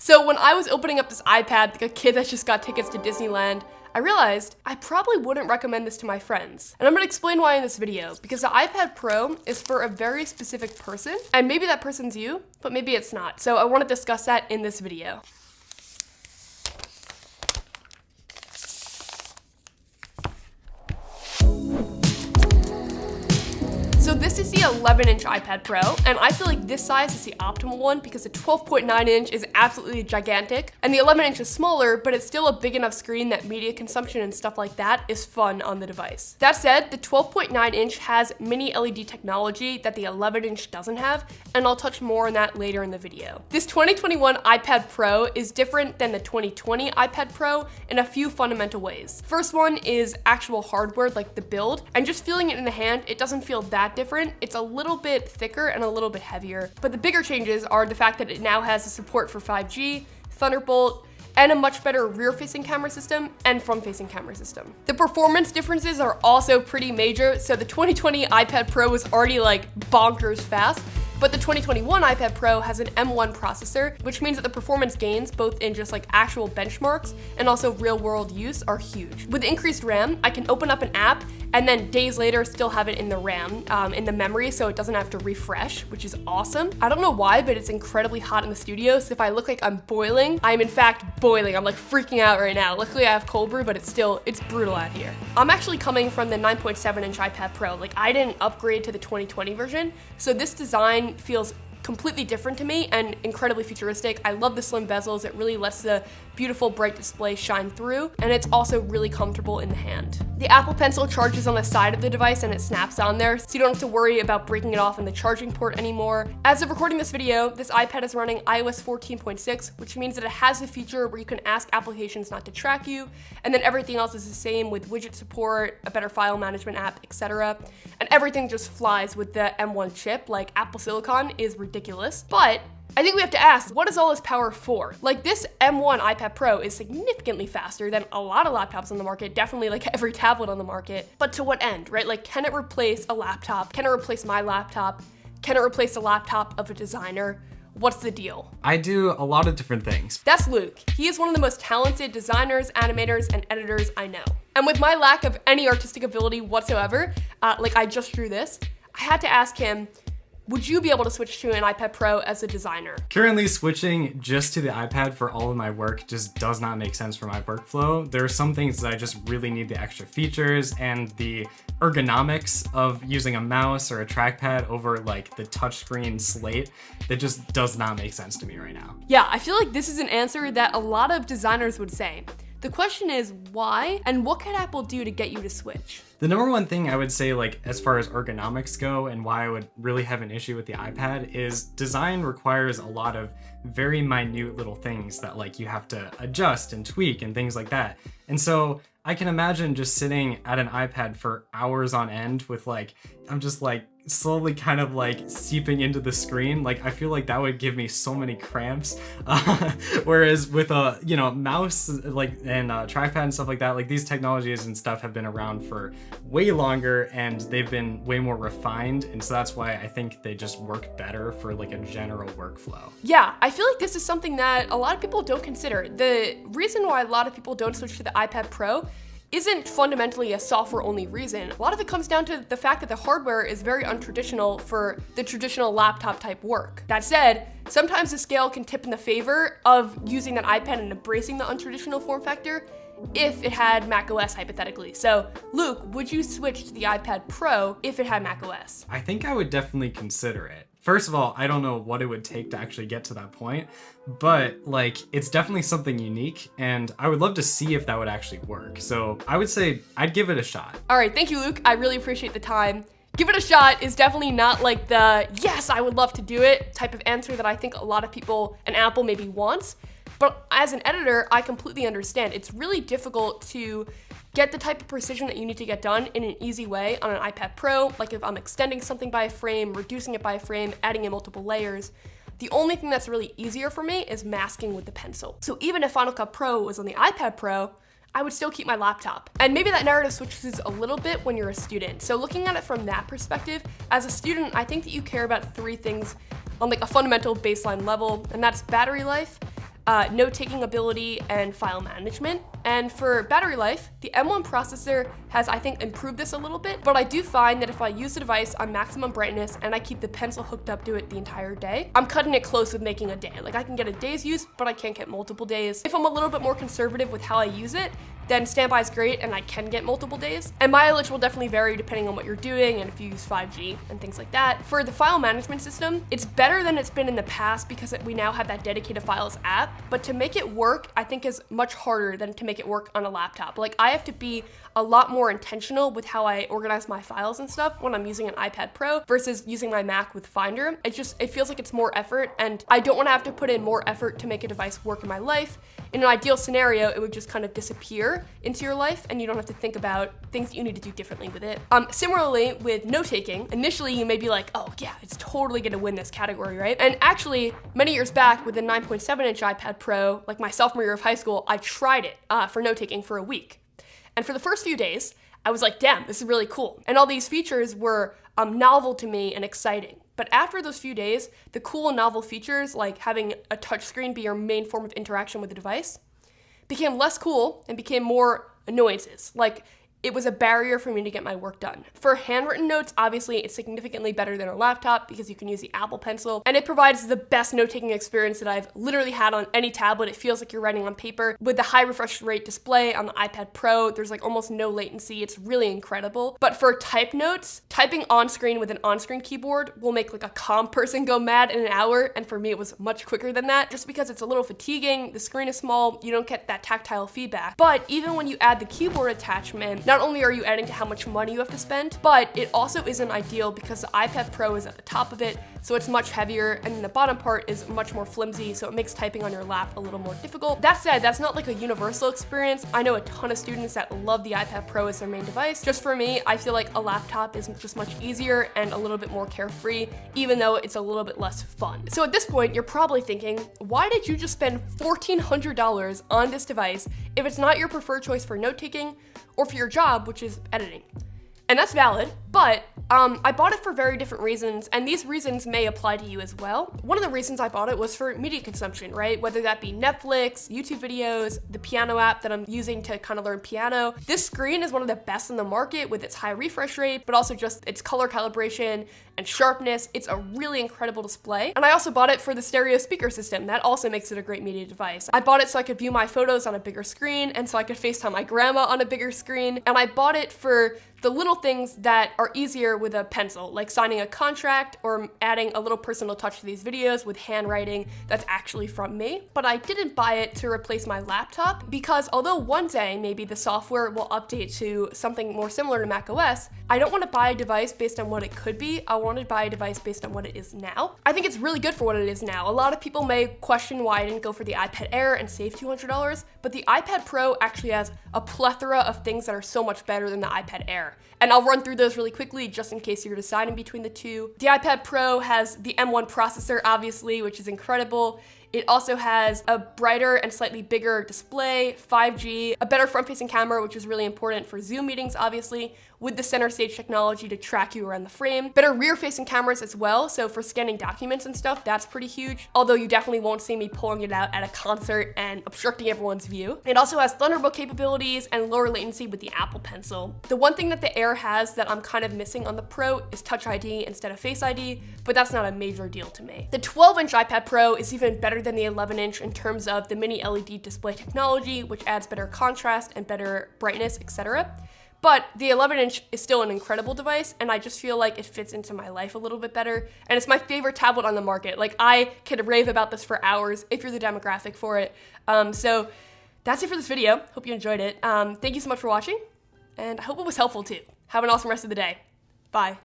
So when I was opening up this iPad, like a kid that just got tickets to Disneyland, I realized I probably wouldn't recommend this to my friends. And I'm gonna explain why in this video, because the iPad Pro is for a very specific person, and maybe that person's you, but maybe it's not. So I wanna discuss that in this video. So this is the 11-inch iPad Pro, and I feel like this size is the optimal one because the 12.9-inch is absolutely gigantic, and the 11-inch is smaller, but it's still a big enough screen that media consumption and stuff like that is fun on the device. That said, the 12.9-inch has mini LED technology that the 11-inch doesn't have, and I'll touch more on that later in the video. This 2021 iPad Pro is different than the 2020 iPad Pro in a few fundamental ways. First one is actual hardware, like the build, and just feeling it in the hand, it doesn't feel that different. It's a little bit thicker and a little bit heavier, but the bigger changes are the fact that it now has the support for 5G, Thunderbolt, and a much better rear-facing camera system and front-facing camera system. The performance differences are also pretty major, so the 2020 iPad Pro was already like bonkers fast, but the 2021 iPad Pro has an M1 processor, which means that the performance gains, both in just like actual benchmarks and also real world use, are huge. With increased RAM, I can open up an app and then days later still have it in the RAM, in the memory, so it doesn't have to refresh, which is awesome. I don't know why, but it's incredibly hot in the studio, so if I look like I'm boiling, I'm in fact boiling. I'm like freaking out right now. Luckily I have cold brew, but it's brutal out here. I'm actually coming from the 9.7-inch iPad Pro. Like, I didn't upgrade to the 2020 version, so this design feels completely different to me and incredibly futuristic. I love the slim bezels. It really lets the beautiful bright display shine through, and it's also really comfortable in the hand. The Apple Pencil charges on the side of the device and it snaps on there, so you don't have to worry about breaking it off in the charging port anymore. As of recording this video, this iPad is running iOS 14.6, which means that it has a feature where you can ask applications not to track you, and then everything else is the same with widget support, a better file management app, etc. And everything just flies with the M1 chip. Like, Apple Silicon is ridiculous, but I think we have to ask, what is all this power for? Like, this M1 iPad Pro is significantly faster than a lot of laptops on the market, definitely like every tablet on the market, but to what end, right? Like, can it replace a laptop? Can it replace my laptop? Can it replace the laptop of a designer? What's the deal? I do a lot of different things. That's Luke. He is one of the most talented designers, animators, and editors I know. And with my lack of any artistic ability whatsoever, like I just drew this, I had to ask him, would you be able to switch to an iPad Pro as a designer? Currently, switching just to the iPad for all of my work just does not make sense for my workflow. There are some things that I just really need the extra features, and the ergonomics of using a mouse or a trackpad over like the touchscreen slate, that just does not make sense to me right now. Yeah, I feel like this is an answer that a lot of designers would say. The question is why, and what can Apple do to get you to switch? The number one thing I would say, like, as far as ergonomics go and why I would really have an issue with the iPad is design requires a lot of very minute little things that like you have to adjust and tweak and things like that. And so I can imagine just sitting at an iPad for hours on end with like, I'm just like slowly kind of like seeping into the screen. Like, I feel like that would give me so many cramps. Whereas with a, mouse like and trackpad and stuff like that, like these technologies and stuff have been around for way longer and they've been way more refined. And so that's why I think they just work better for like a general workflow. Yeah, I feel like this is something that a lot of people don't consider. The reason why a lot of people don't switch to the iPad Pro isn't fundamentally a software-only reason. A lot of it comes down to the fact that the hardware is very untraditional for the traditional laptop-type work. That said, sometimes the scale can tip in the favor of using an iPad and embracing the untraditional form factor if it had macOS, hypothetically. So, Luke, would you switch to the iPad Pro if it had macOS? I think I would definitely consider it. First of all, I don't know what it would take to actually get to that point, but like, it's definitely something unique, and I would love to see if that would actually work. So I would say I'd give it a shot. All right, thank you, Luke. I really appreciate the time. Give it a shot is definitely not like the, yes, I would love to do it type of answer that I think a lot of people and Apple maybe wants. But as an editor, I completely understand. It's really difficult to get the type of precision that you need to get done in an easy way on an iPad Pro. Like if I'm extending something by a frame, reducing it by a frame, adding in multiple layers. The only thing that's really easier for me is masking with the pencil. So even if Final Cut Pro was on the iPad Pro, I would still keep my laptop. And maybe that narrative switches a little bit when you're a student. So looking at it from that perspective, as a student, I think that you care about three things on like a fundamental baseline level, and that's battery life, note-taking ability, and file management. And for battery life, the M1 processor has, I think, improved this a little bit, but I do find that if I use the device on maximum brightness and I keep the pencil hooked up to it the entire day, I'm cutting it close with making a day. Like, I can get a day's use, but I can't get multiple days. If I'm a little bit more conservative with how I use it, then standby is great and I can get multiple days. And mileage will definitely vary depending on what you're doing and if you use 5G and things like that. For the file management system, it's better than it's been in the past because we now have that dedicated files app, but to make it work, I think is much harder than to make it work on a laptop. Like, I have to be a lot more intentional with how I organize my files and stuff when I'm using an iPad Pro versus using my Mac with Finder. It feels like it's more effort, and I don't want to have to put in more effort to make a device work in my life. In an ideal scenario, it would just kind of disappear into your life and you don't have to think about things that you need to do differently with it. Similarly, with note-taking, initially you may be like, oh yeah, it's totally gonna win this category, right? And actually, many years back with the 9.7-inch iPad Pro, like my sophomore year of high school, I tried it for note-taking for a week. And for the first few days, I was like, damn, this is really cool. And all these features were novel to me and exciting. But after those few days, the cool and novel features, like having a touchscreen be your main form of interaction with the device, became less cool and became more annoyances. Like, it was a barrier for me to get my work done. For handwritten notes, obviously, it's significantly better than a laptop because you can use the Apple Pencil, and it provides the best note-taking experience that I've literally had on any tablet. It feels like you're writing on paper. With the high refresh rate display on the iPad Pro, there's like almost no latency. It's really incredible. But for type notes, typing on-screen with an on-screen keyboard will make like a calm person go mad in an hour, and for me, it was much quicker than that, just because it's a little fatiguing, the screen is small, you don't get that tactile feedback. But even when you add the keyboard attachment, not only are you adding to how much money you have to spend, but it also isn't ideal because the iPad Pro is at the top of it, so it's much heavier, and then the bottom part is much more flimsy, so it makes typing on your lap a little more difficult. That said, that's not like a universal experience. I know a ton of students that love the iPad Pro as their main device. Just for me, I feel like a laptop is just much easier and a little bit more carefree, even though it's a little bit less fun. So at this point, you're probably thinking, why did you just spend $1,400 on this device if it's not your preferred choice for note-taking or for your job, which is editing? And that's valid, but I bought it for very different reasons, and these reasons may apply to you as well. One of the reasons I bought it was for media consumption, right? Whether that be Netflix, YouTube videos, the piano app that I'm using to kind of learn piano. This screen is one of the best in the market with its high refresh rate, but also just its color calibration and sharpness. It's a really incredible display. And I also bought it for the stereo speaker system. That also makes it a great media device. I bought it so I could view my photos on a bigger screen, and so I could FaceTime my grandma on a bigger screen. And I bought it for the little things that are easier with a pencil, like signing a contract or adding a little personal touch to these videos with handwriting that's actually from me. But I didn't buy it to replace my laptop because although one day maybe the software will update to something more similar to macOS, I don't want to buy a device based on what it could be. I want to buy a device based on what it is now. I think it's really good for what it is now. A lot of people may question why I didn't go for the iPad Air and save $200, but the iPad Pro actually has a plethora of things that are so much better than the iPad Air. And I'll run through those really quickly just in case you're deciding between the two. The iPad Pro has the M1 processor, obviously, which is incredible. It also has a brighter and slightly bigger display, 5G, a better front-facing camera, which is really important for Zoom meetings, obviously, with the center stage technology to track you around the frame. Better rear-facing cameras as well, so for scanning documents and stuff, that's pretty huge, although you definitely won't see me pulling it out at a concert and obstructing everyone's view. It also has Thunderbolt capabilities and lower latency with the Apple Pencil. The one thing that the Air has that I'm kind of missing on the Pro is Touch ID instead of Face ID, but that's not a major deal to me. The 12-inch iPad Pro is even better than the 11-inch in terms of the mini LED display technology, which adds better contrast and better brightness, etc. But the 11-inch is still an incredible device, and I just feel like it fits into my life a little bit better, and it's my favorite tablet on the market. Like, I could rave about this for hours if you're the demographic for it. So that's it for this video. Hope you enjoyed it. Thank you so much for watching, and I hope it was helpful too. Have an awesome rest of the day. Bye.